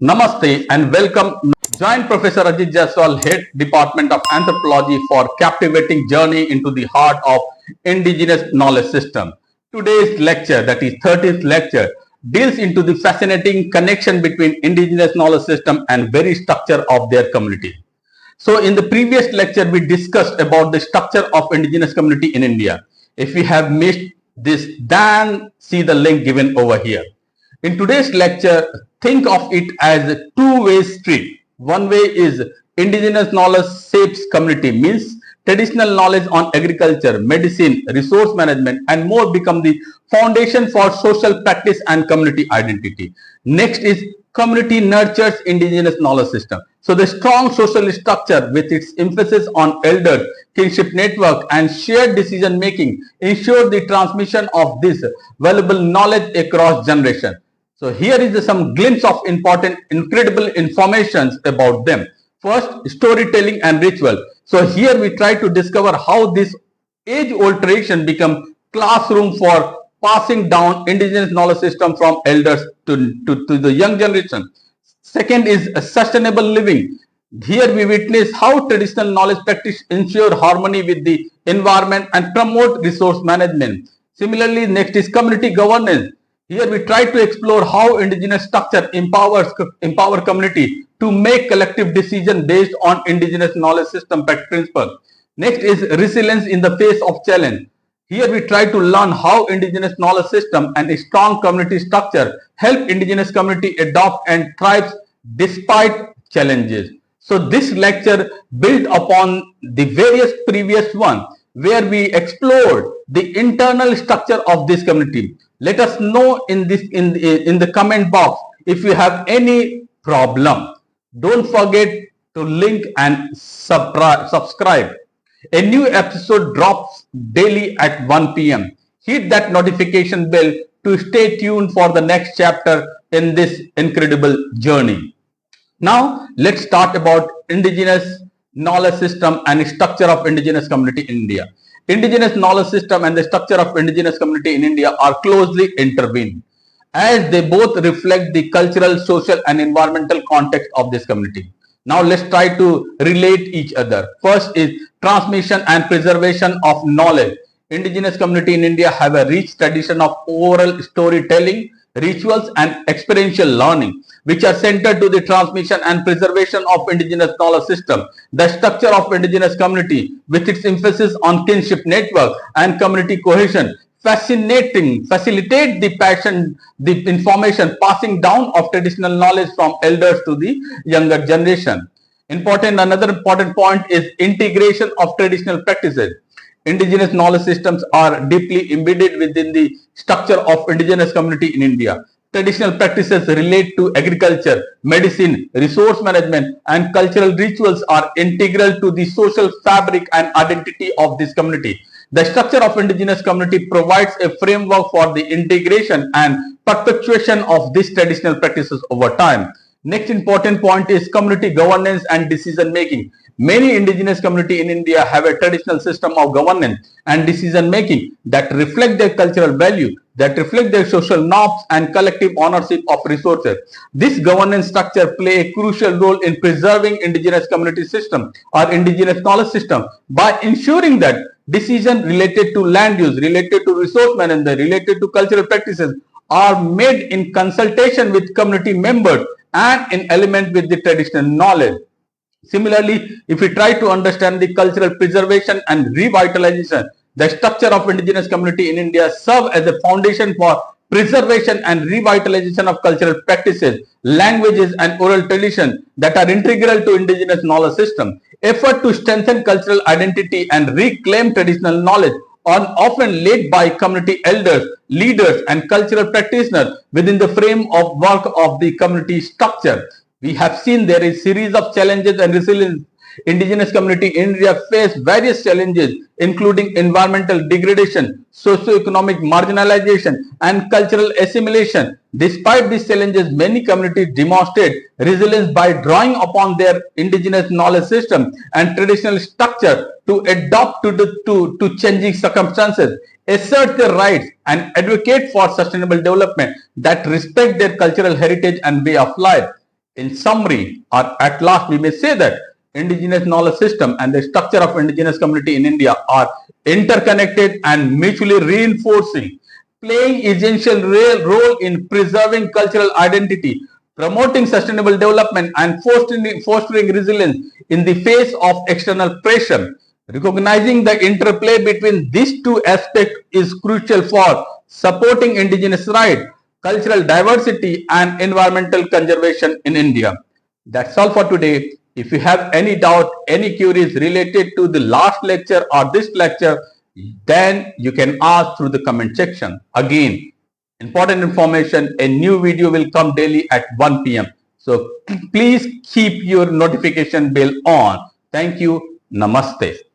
Namaste and welcome. Join Professor Ajit Jaiswal, Head Department of Anthropology for captivating journey into the heart of indigenous knowledge system. Today's lecture, that is 30th lecture, deals into the fascinating connection between indigenous knowledge system and very structure of their community. So in the previous lecture, we discussed about the structure of indigenous community in India. If you have missed this, then see the link given over here. In today's lecture, think of it as a two-way street. One way is indigenous knowledge shapes community, means traditional knowledge on agriculture, medicine, resource management, and more become the foundation for social practice and community identity. Next is community nurtures indigenous knowledge system. So the strong social structure with its emphasis on elders, kinship network, and shared decision making ensure the transmission of this valuable knowledge across generations. So here is some glimpse of important, incredible informations about them. First, storytelling and ritual. So here we try to discover how this age-old tradition become classroom for passing down indigenous knowledge system from elders to the young generation. Second is sustainable living. Here we witness how traditional knowledge practice ensure harmony with the environment and promote resource management. Similarly, next is community governance. Here we try to explore how indigenous structure empower community to make collective decision based on indigenous knowledge system principle. Next is resilience in the face of challenge. Here we try to learn how indigenous knowledge system and a strong community structure help indigenous community adopt and thrive despite challenges. So this lecture built upon the various previous one where we explored the internal structure of this community. Let us know in the comment box if you have any problem. Don't forget to link and subscribe. A new episode drops daily at 1 p.m. Hit that notification bell to stay tuned for the next chapter in this incredible journey. Now let's start about indigenous knowledge system and structure of indigenous community in India. Indigenous knowledge system and the structure of indigenous community in India are closely intertwined as they both reflect the cultural, social and environmental context of this community. Now let's try to relate each other. First is transmission and preservation of knowledge. Indigenous community in India have a rich tradition of oral storytelling, rituals and experiential learning, which are centered to the transmission and preservation of indigenous knowledge system. The structure of indigenous community with its emphasis on kinship network and community cohesion facilitate the information passing down of traditional knowledge from elders to the younger generation. Another important point is integration of traditional practices. Indigenous knowledge systems are deeply embedded within the structure of indigenous community in India. Traditional practices relate to agriculture, medicine, resource management, and cultural rituals are integral to the social fabric and identity of this community. The structure of indigenous community provides a framework for the integration and perpetuation of these traditional practices over time. Next important point is community governance and decision making. Many indigenous community in India have a traditional system of governance and decision making that reflect their cultural value, that reflect their social norms and collective ownership of resources. This governance structure play a crucial role in preserving indigenous community system or indigenous knowledge system by ensuring that decisions related to land use, related to resource management, related to cultural practices are made in consultation with community members and in alignment with the traditional knowledge. Similarly, if we try to understand the cultural preservation and revitalization, the structure of indigenous community in India serve as a foundation for preservation and revitalization of cultural practices, languages and oral tradition that are integral to indigenous knowledge system. Effort to strengthen cultural identity and reclaim traditional knowledge are often led by community elders, leaders and cultural practitioners within the frame of work of the community structure. We have seen there is series of challenges and resilience. Indigenous community in India face various challenges including environmental degradation, socio-economic marginalization and cultural assimilation. Despite these challenges, many communities demonstrate resilience by drawing upon their indigenous knowledge system and traditional structure to adapt to changing circumstances, assert their rights and advocate for sustainable development that respect their cultural heritage and way of life. In summary, or at last we may say that indigenous knowledge system and the structure of indigenous community in India are interconnected and mutually reinforcing, playing essential role in preserving cultural identity, promoting sustainable development and fostering resilience in the face of external pressure. Recognizing the interplay between these two aspects is crucial for supporting indigenous rights, cultural diversity and environmental conservation in India. That's all for today. If you have any doubt, any queries related to the last lecture or this lecture, then you can ask through the comment section. Again, important information, a new video will come daily at 1 p.m. So please keep your notification bell on. Thank you. Namaste.